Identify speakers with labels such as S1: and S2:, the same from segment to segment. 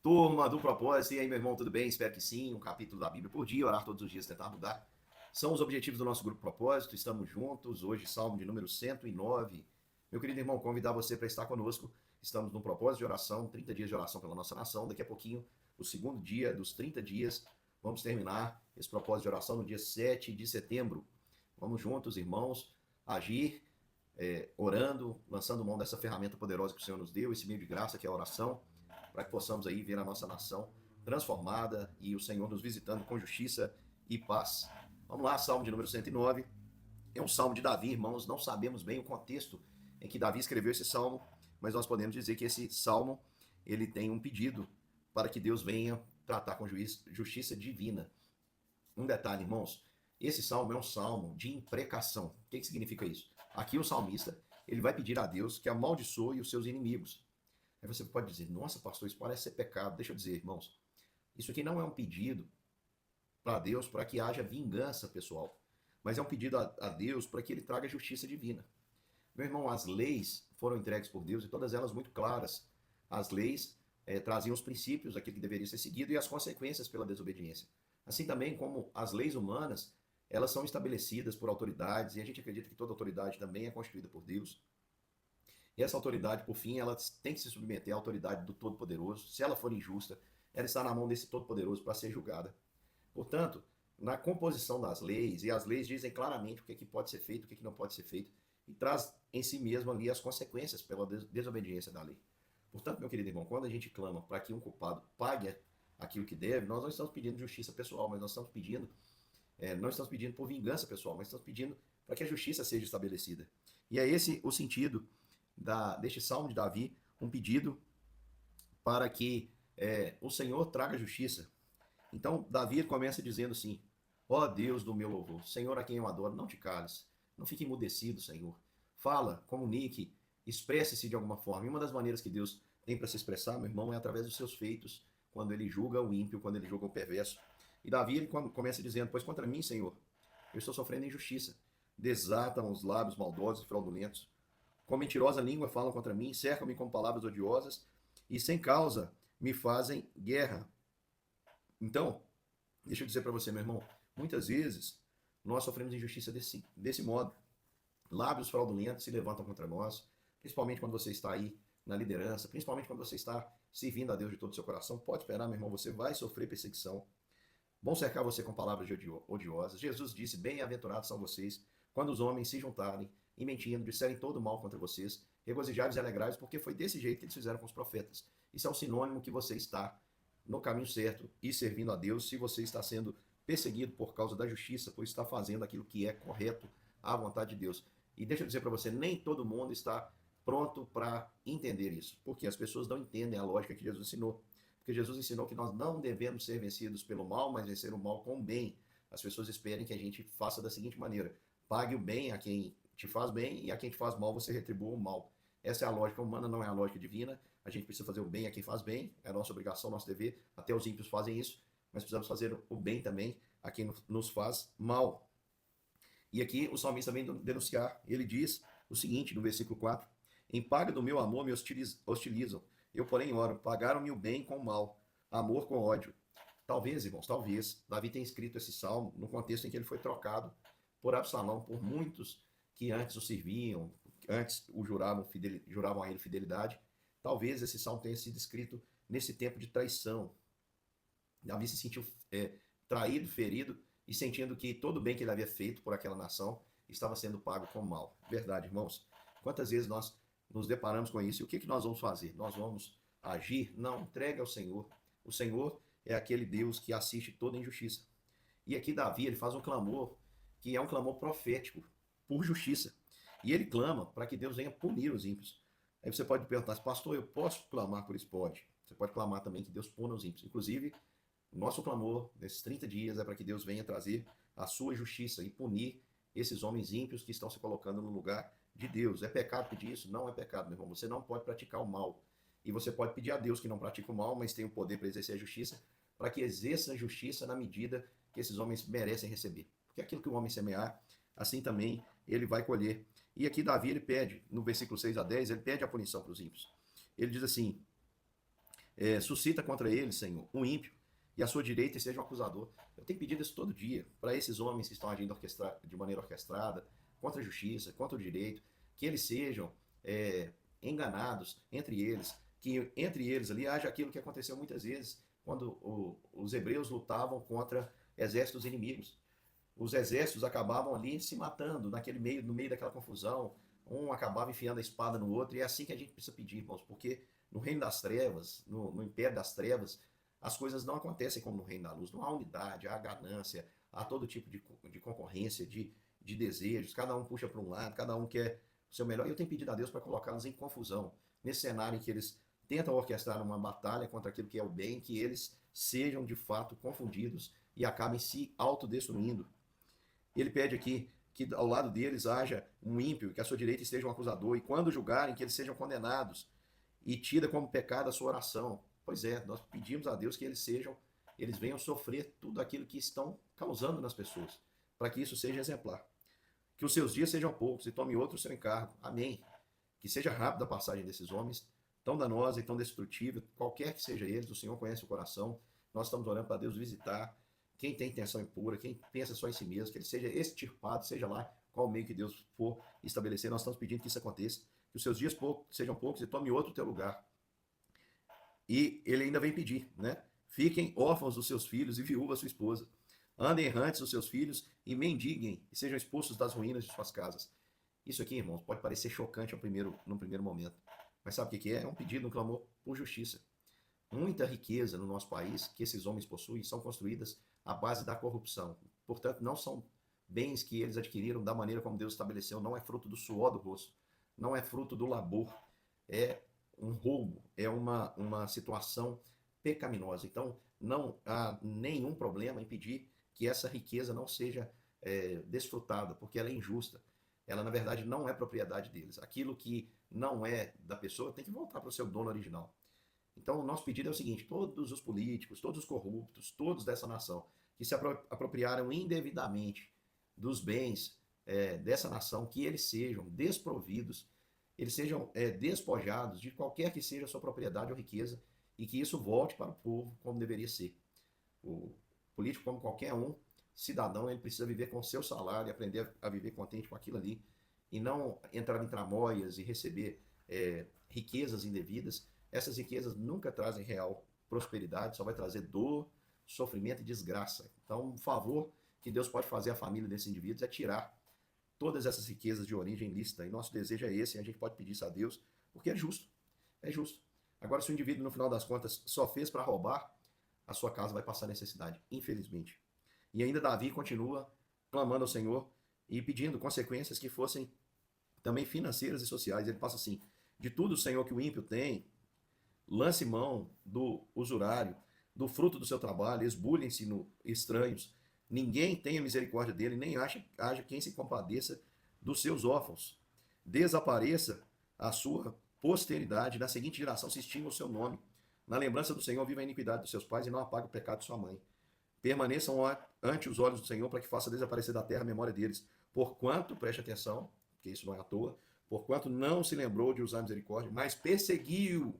S1: Turma do propósito, e aí, meu irmão, tudo bem? Espero que sim. Um capítulo da Bíblia por dia, orar todos os dias, tentar mudar. São os objetivos do nosso grupo Propósito. Estamos juntos. Hoje, salmo de número 109. Meu querido irmão, convidar você para estar conosco. Estamos num propósito de oração, 30 dias de oração pela nossa nação. Daqui a pouquinho, o segundo dia dos 30 dias, vamos terminar esse propósito de oração no dia 7 de setembro. Vamos juntos, irmãos, agir, orando, lançando mão dessa ferramenta poderosa que o Senhor nos deu, esse meio de graça que é a oração, para que possamos aí ver a nossa nação transformada e o Senhor nos visitando com justiça e paz. Vamos lá, Salmo de número 109. É um salmo de Davi, irmãos. Não sabemos bem o contexto em que Davi escreveu esse salmo, mas nós podemos dizer que esse salmo ele tem um pedido para que Deus venha tratar com justiça divina. Um detalhe, irmãos, esse salmo é um salmo de imprecação. O que significa isso? Aqui o salmista ele vai pedir a Deus que amaldiçoe os seus inimigos. Aí você pode dizer, nossa, pastor, isso parece ser pecado. Deixa eu dizer, irmãos, isso aqui não é um pedido para Deus para que haja vingança pessoal, mas é um pedido a Deus para que ele traga justiça divina. Meu irmão, as leis foram entregues por Deus e todas elas muito claras. As leis traziam os princípios daquilo que deveria ser seguido e as consequências pela desobediência. Assim também como as leis humanas, elas são estabelecidas por autoridades e a gente acredita que toda autoridade também é constituída por Deus. E essa autoridade, por fim, ela tem que se submeter à autoridade do Todo-Poderoso. Se ela for injusta, ela está na mão desse Todo-Poderoso para ser julgada. Portanto, na composição das leis, e as leis dizem claramente o que, é que pode ser feito, o que, é que não pode ser feito, e traz em si mesmo ali as consequências pela desobediência da lei. Portanto, meu querido irmão, quando a gente clama para que um culpado pague aquilo que deve, nós não estamos pedindo justiça pessoal, mas nós estamos pedindo, não estamos pedindo por vingança pessoal, mas estamos pedindo para que a justiça seja estabelecida. E é esse o sentido deste salmo de Davi, um pedido para que o Senhor traga justiça. Então, Davi começa dizendo assim: ó Deus do meu louvor, Senhor a quem eu adoro, não te cales, não fique emudecido, Senhor. Fala, comunique, expresse-se de alguma forma. E uma das maneiras que Deus tem para se expressar, meu irmão, é através dos seus feitos, quando ele julga o ímpio, quando ele julga o perverso. E Davi ele começa dizendo: pois contra mim, Senhor, eu estou sofrendo injustiça. Desatam os lábios maldosos e fraudulentos. Com mentirosa língua falam contra mim, cercam-me com palavras odiosas e sem causa me fazem guerra. Então, deixa eu dizer para você, meu irmão, muitas vezes nós sofremos injustiça desse modo. Lábios fraudulentos se levantam contra nós, principalmente quando você está aí na liderança, principalmente quando você está servindo a Deus de todo o seu coração. Pode esperar, meu irmão, você vai sofrer perseguição. Vão cercar você com palavras odiosas. Jesus disse: bem-aventurados são vocês quando os homens se juntarem e mentindo, disserem todo mal contra vocês. Regozijai-vos e alegrai-vos, porque foi desse jeito que eles fizeram com os profetas. Isso é um sinônimo que você está no caminho certo e servindo a Deus, se você está sendo perseguido por causa da justiça, por estar fazendo aquilo que é correto à vontade de Deus. E deixa eu dizer para você, nem todo mundo está pronto para entender isso, porque as pessoas não entendem a lógica que Jesus ensinou. Porque Jesus ensinou que nós não devemos ser vencidos pelo mal, mas vencer o mal com o bem. As pessoas esperam que a gente faça da seguinte maneira: pague o bem a quem te faz bem e a quem te faz mal você retribua o mal. Essa é a lógica humana, não é a lógica divina. A gente precisa fazer o bem a quem faz bem, é a nossa obrigação, nosso dever. Até os ímpios fazem isso, mas precisamos fazer o bem também a quem nos faz mal. E aqui o salmista vem denunciar, ele diz o seguinte no versículo 4: em paga do meu amor me hostilizam, eu porém oro, pagaram-me o bem com o mal, amor com ódio. Talvez, irmãos, talvez, Davi tenha escrito esse salmo no contexto em que ele foi trocado por Absalão, por muitos que antes o serviam, antes o juravam a ele fidelidade. Talvez esse salmo tenha sido escrito nesse tempo de traição. Davi se sentiu traído, ferido, e sentindo que todo o bem que ele havia feito por aquela nação estava sendo pago com mal. Verdade, irmãos? Quantas vezes nós nos deparamos com isso? E o que nós vamos fazer? Nós vamos agir? Não, entregue ao Senhor. O Senhor é aquele Deus que assiste toda injustiça. E aqui Davi ele faz um clamor que é um clamor profético por justiça. E ele clama para que Deus venha punir os ímpios. Aí você pode perguntar, pastor, eu posso clamar por isso? Pode. Você pode clamar também que Deus puna os ímpios. Inclusive, o nosso clamor nesses 30 dias é para que Deus venha trazer a sua justiça e punir esses homens ímpios que estão se colocando no lugar de Deus. É pecado pedir isso? Não é pecado, meu irmão. Você não pode praticar o mal. E você pode pedir a Deus que não pratique o mal, mas tem o poder para exercer a justiça, para que exerça a justiça na medida que esses homens merecem receber. Porque aquilo que o homem semear, assim também ele vai colher. E aqui Davi ele pede, no versículo 6 a 10, ele pede a punição para os ímpios. Ele diz assim: suscita contra eles, Senhor, um ímpio, e à sua direita seja um acusador. Eu tenho pedido isso todo dia para esses homens que estão agindo de maneira orquestrada, contra a justiça, contra o direito, que eles sejam enganados entre eles, que entre eles ali haja aquilo que aconteceu muitas vezes quando os hebreus lutavam contra exércitos inimigos. Os exércitos acabavam ali se matando no meio daquela confusão, um acabava enfiando a espada no outro, e é assim que a gente precisa pedir, irmãos, porque no reino das trevas, no império das trevas, as coisas não acontecem como no reino da luz. Não há unidade, há ganância, há todo tipo de concorrência, de desejos, cada um puxa para um lado, cada um quer o seu melhor. E eu tenho pedido a Deus para colocá-los em confusão, nesse cenário em que eles tentam orquestrar uma batalha contra aquilo que é o bem, que eles sejam de fato confundidos e acabem se autodestruindo. Ele pede aqui que ao lado deles haja um ímpio, que à sua direita esteja um acusador, e quando julgarem, que eles sejam condenados, e tira como pecado a sua oração. Pois é, nós pedimos a Deus que eles venham sofrer tudo aquilo que estão causando nas pessoas, para que isso seja exemplar. Que os seus dias sejam poucos e tome outro o seu encargo. Amém. Que seja rápida a passagem desses homens, tão danosa e tão destrutível, qualquer que seja eles, o Senhor conhece o coração. Nós estamos orando para Deus visitar quem tem intenção impura, quem pensa só em si mesmo, que ele seja extirpado, seja lá qual meio que Deus for estabelecer. Nós estamos pedindo que isso aconteça, que os seus dias sejam poucos e tome outro teu lugar. E ele ainda vem pedir, né? Fiquem órfãos dos seus filhos e viúva sua esposa. Andem errantes os seus filhos e mendiguem e sejam expulsos das ruínas de suas casas. Isso aqui, irmãos, pode parecer chocante num primeiro momento. Mas sabe o que é? É um pedido, um clamor por justiça. Muita riqueza no nosso país que esses homens possuem são construídas à base da corrupção. Portanto, não são bens que eles adquiriram da maneira como Deus estabeleceu, não é fruto do suor do rosto, não é fruto do labor, é um roubo, é uma situação pecaminosa. Então, não há nenhum problema em pedir que essa riqueza não seja desfrutada, porque ela é injusta. Ela, na verdade, não é propriedade deles. Aquilo que não é da pessoa tem que voltar para o seu dono original. Então, o nosso pedido é o seguinte: todos os políticos, todos os corruptos, todos dessa nação que se apropriaram indevidamente dos bens dessa nação, que eles sejam desprovidos, eles sejam despojados de qualquer que seja a sua propriedade ou riqueza, e que isso volte para o povo como deveria ser. O político, como qualquer um cidadão, ele precisa viver com o seu salário e aprender a viver contente com aquilo ali, e não entrar em tramóias e receber riquezas indevidas. Essas riquezas nunca trazem real prosperidade, só vai trazer dor, sofrimento e desgraça. Então, um favor que Deus pode fazer à família desses indivíduos é tirar todas essas riquezas de origem lícita. E nosso desejo é esse, e a gente pode pedir isso a Deus, porque é justo. É justo. Agora, se o indivíduo, no final das contas, só fez para roubar, a sua casa vai passar necessidade, infelizmente. E ainda Davi continua clamando ao Senhor e pedindo consequências que fossem também financeiras e sociais. Ele passa assim: de tudo, Senhor, que o ímpio tem, lance mão do usurário, do fruto do seu trabalho, esbulhem-se no estranhos. Ninguém tenha misericórdia dele, nem haja quem se compadeça dos seus órfãos. Desapareça a sua posteridade, na seguinte geração se extinga o seu nome. Na lembrança do Senhor, viva a iniquidade dos seus pais e não apague o pecado de sua mãe. Permaneçam ante os olhos do Senhor para que faça desaparecer da terra a memória deles. Porquanto, preste atenção, porque isso não é à toa, porquanto não se lembrou de usar misericórdia, mas perseguiu,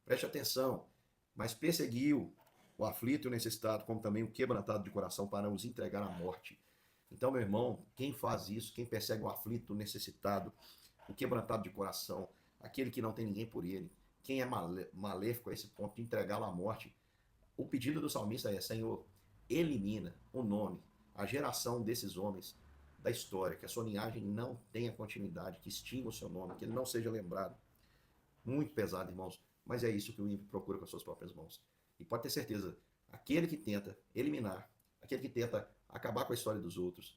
S1: preste atenção, mas perseguiu o aflito e o necessitado, como também o quebrantado de coração, para os entregar à morte. Então, meu irmão, quem faz isso, quem persegue o aflito, o necessitado, o quebrantado de coração, aquele que não tem ninguém por ele, quem é maléfico a esse ponto de entregá-lo à morte, o pedido do salmista é: Senhor, elimina o nome, a geração desses homens da história, que a sua linhagem não tenha continuidade, que extinga o seu nome, que ele não seja lembrado. Muito pesado, irmãos, mas é isso que o ímpio procura com as suas próprias mãos. E pode ter certeza, aquele que tenta eliminar, aquele que tenta acabar com a história dos outros,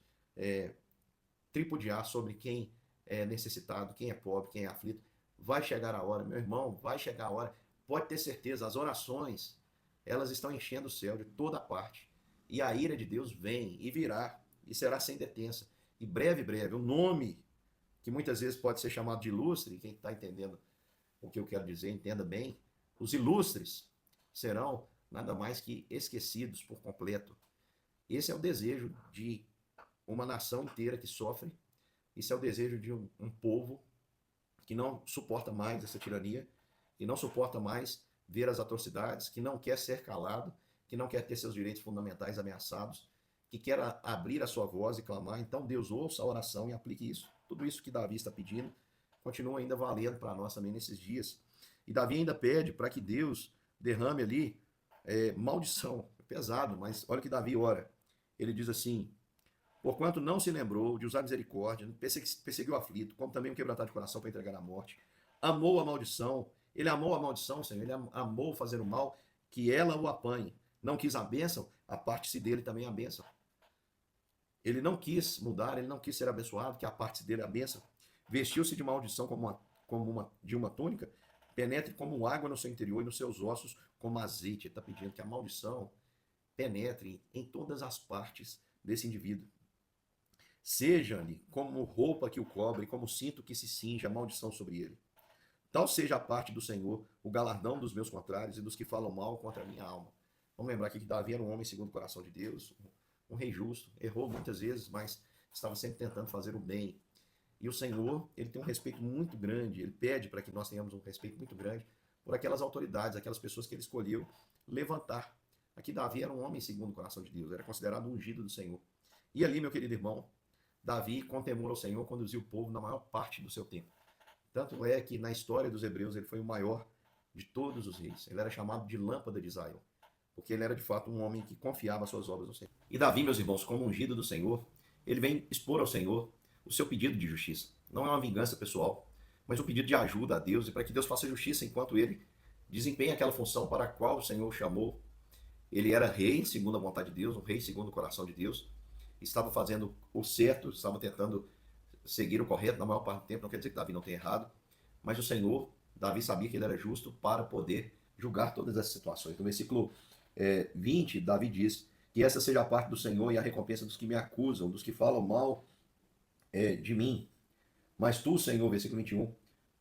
S1: tripudiar sobre quem é necessitado, quem é pobre, quem é aflito, vai chegar a hora, meu irmão, vai chegar a hora. Pode ter certeza, as orações, elas estão enchendo o céu de toda parte. E a ira de Deus vem e virá, e será sem detença. E breve, o nome, que muitas vezes pode ser chamado de ilustre, quem está entendendo o que eu quero dizer, entenda bem, os ilustres serão nada mais que esquecidos por completo. Esse é o desejo de uma nação inteira que sofre, esse é o desejo de um povo que não suporta mais essa tirania, que não suporta mais ver as atrocidades, que não quer ser calado, que não quer ter seus direitos fundamentais ameaçados, que quer abrir a sua voz e clamar. Então Deus ouça a oração e aplique isso. Tudo isso que Davi está pedindo continua ainda valendo para nós também nesses dias. E Davi ainda pede para que Deus derrame ali maldição. É pesado, mas olha que Davi ora. Ele diz assim: porquanto não se lembrou de usar misericórdia, perseguiu o aflito, como também um quebrantado de coração para entregar à morte. Amou a maldição. Ele amou a maldição, Senhor. Ele amou fazer o mal, que ela o apanhe. Não quis a bênção, a parte-se dele também a bênção. Ele não quis mudar, ele não quis ser abençoado, que a parte dele é a bênção. Vestiu-se de maldição de uma túnica, penetre como água no seu interior e nos seus ossos como azeite. Ele está pedindo que a maldição penetre em todas as partes desse indivíduo. Seja-lhe como roupa que o cobre, como cinto que se cinge a maldição sobre ele. Tal seja a parte do Senhor, o galardão dos meus contrários e dos que falam mal contra a minha alma. Vamos lembrar aqui que Davi era um homem segundo o coração de Deus, um rei justo, errou muitas vezes, mas estava sempre tentando fazer o bem. E o Senhor, ele tem um respeito muito grande, ele pede para que nós tenhamos um respeito muito grande por aquelas autoridades, aquelas pessoas que ele escolheu levantar. Aqui Davi era um homem segundo o coração de Deus, era considerado ungido do Senhor. E ali, meu querido irmão, Davi, com temor ao Senhor, conduziu o povo na maior parte do seu tempo. Tanto é que na história dos hebreus ele foi o maior de todos os reis. Ele era chamado de lâmpada de Israel, porque ele era de fato um homem que confiava as suas obras no Senhor. E Davi, meus irmãos, como ungido do Senhor, ele vem expor ao Senhor o seu pedido de justiça. Não é uma vingança pessoal, mas um pedido de ajuda a Deus e para que Deus faça justiça enquanto ele desempenha aquela função para a qual o Senhor o chamou. Ele era rei segundo a vontade de Deus, um rei segundo o coração de Deus, estava fazendo o certo, estava tentando seguir o correto na maior parte do tempo. Não quer dizer que Davi não tenha errado, mas o Senhor, Davi sabia que ele era justo para poder julgar todas essas situações. No versículo 20, Davi diz que essa seja a parte do Senhor e a recompensa dos que me acusam, dos que falam mal de mim. Mas tu, Senhor, versículo 21,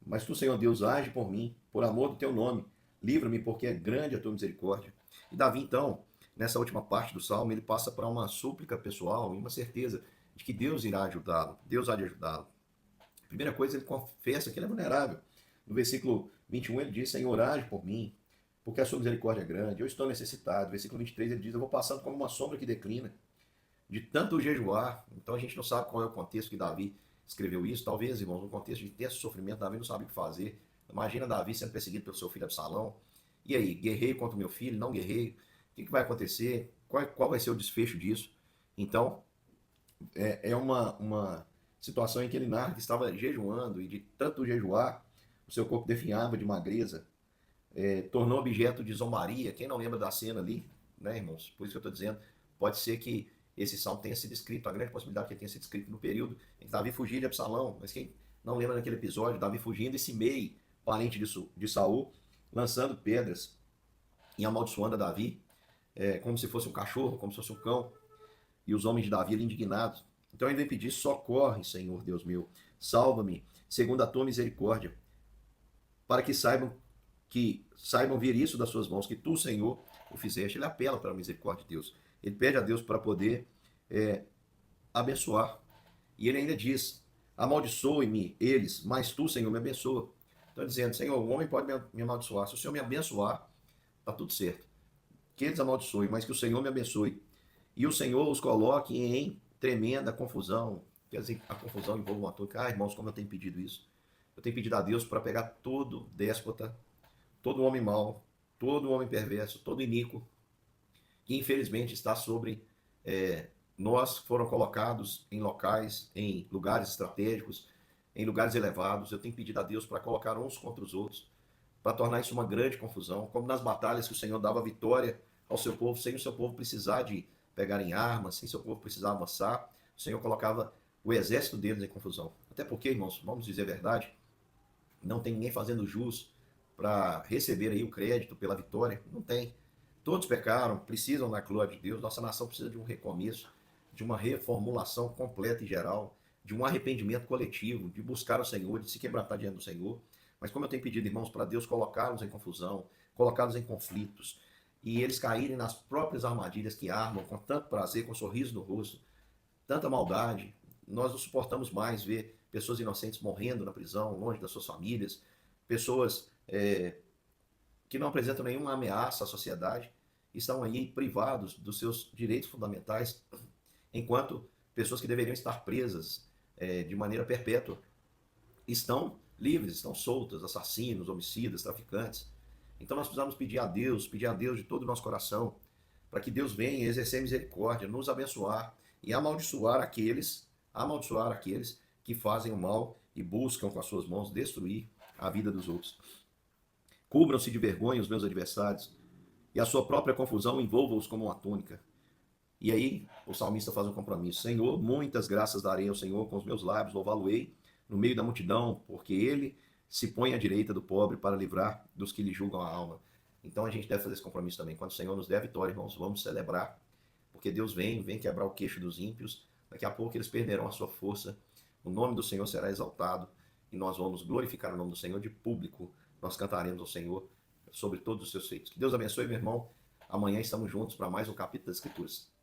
S1: mas tu, Senhor Deus, age por mim, por amor do teu nome, livra-me, porque é grande a tua misericórdia. E Davi, então, nessa última parte do salmo, ele passa para uma súplica pessoal e uma certeza de que Deus irá ajudá-lo, Deus há de ajudá-lo. A primeira coisa, ele confessa que ele é vulnerável. No versículo 21, ele diz: Senhor, age por mim, porque a sua misericórdia é grande, eu estou necessitado. Versículo 23, ele diz: eu vou passando como uma sombra que declina, de tanto jejuar. Então a gente não sabe qual é o contexto que Davi escreveu isso. Talvez, irmãos, no contexto de intenso sofrimento, Davi não sabe o que fazer. Imagina Davi sendo perseguido pelo seu filho Absalão. E aí, guerrei contra o meu filho, não guerrei? O que vai acontecer? Qual vai ser o desfecho disso? Então, é uma situação em que ele narra que estava jejuando e de tanto jejuar, o seu corpo definhava de magreza, tornou objeto de zombaria. Quem não lembra da cena ali, né, irmãos? Por isso que eu estou dizendo, pode ser que esse salmo tenha sido escrito, a grande possibilidade que ele tenha sido escrito no período em que Davi fugia de Absalão. Mas quem não lembra daquele episódio, Davi fugindo e Simei, parente de Saul, lançando pedras e amaldiçoando a Davi, como se fosse um cachorro, como se fosse um cão, e os homens de Davi ali indignados. Então ele vem pedir: socorre, Senhor Deus meu, salva-me, segundo a tua misericórdia, para que saibam vir isso das suas mãos, que tu, Senhor, o fizeste. Ele apela para a misericórdia de Deus. Ele pede a Deus para poder abençoar. E ele ainda diz: amaldiçoe-me eles, mas tu, Senhor, me abençoa. Então dizendo: Senhor, o homem pode me amaldiçoar, se o Senhor me abençoar, está tudo certo. Que eles amaldiçoem, mas que o Senhor me abençoe. E o Senhor os coloque em tremenda confusão. Quer dizer, a confusão envolve uma toca. Ah, irmãos, como eu tenho pedido isso. Eu tenho pedido a Deus para pegar todo déspota, todo homem mau, todo homem perverso, todo iníquo, que infelizmente está sobre nós, foram colocados em locais, em lugares estratégicos, em lugares elevados. Eu tenho pedido a Deus para colocar uns contra os outros, para tornar isso uma grande confusão, como nas batalhas que o Senhor dava vitória ao seu povo, sem o seu povo precisar de pegar em armas, sem o seu povo precisar avançar. O Senhor colocava o exército deles em confusão. Até porque, irmãos, vamos dizer a verdade, não tem ninguém fazendo jus para receber aí o crédito pela vitória. Não tem. Todos pecaram, precisam da glória de Deus. Nossa nação precisa de um recomeço, de uma reformulação completa e geral, de um arrependimento coletivo, de buscar o Senhor, de se quebrantar diante do Senhor. Mas como eu tenho pedido, irmãos, para Deus colocá-los em confusão, colocá-los em conflitos, e eles caírem nas próprias armadilhas que armam com tanto prazer, com um sorriso no rosto, tanta maldade, nós não suportamos mais ver pessoas inocentes morrendo na prisão, longe das suas famílias, pessoas que não apresentam nenhuma ameaça à sociedade, estão aí privados dos seus direitos fundamentais, enquanto pessoas que deveriam estar presas de maneira perpétua estão livres, estão soltas, assassinos, homicidas, traficantes. Então nós precisamos pedir a Deus de todo o nosso coração, para que Deus venha exercer misericórdia, nos abençoar e amaldiçoar aqueles que fazem o mal e buscam com as suas mãos destruir a vida dos outros. Cubram-se de vergonha os meus adversários, e a sua própria confusão envolva-os como uma túnica. E aí o salmista faz um compromisso: Senhor, muitas graças darei ao Senhor, com os meus lábios louvá-lo-ei no meio da multidão, porque ele se põe à direita do pobre para livrar dos que lhe julgam a alma. Então a gente deve fazer esse compromisso também. Quando o Senhor nos der a vitória, irmãos, vamos celebrar, porque Deus vem quebrar o queixo dos ímpios. Daqui a pouco eles perderão a sua força, o nome do Senhor será exaltado, e nós vamos glorificar o nome do Senhor de público. Nós cantaremos ao Senhor sobre todos os seus feitos. Que Deus abençoe, meu irmão. Amanhã estamos juntos para mais um capítulo das Escrituras.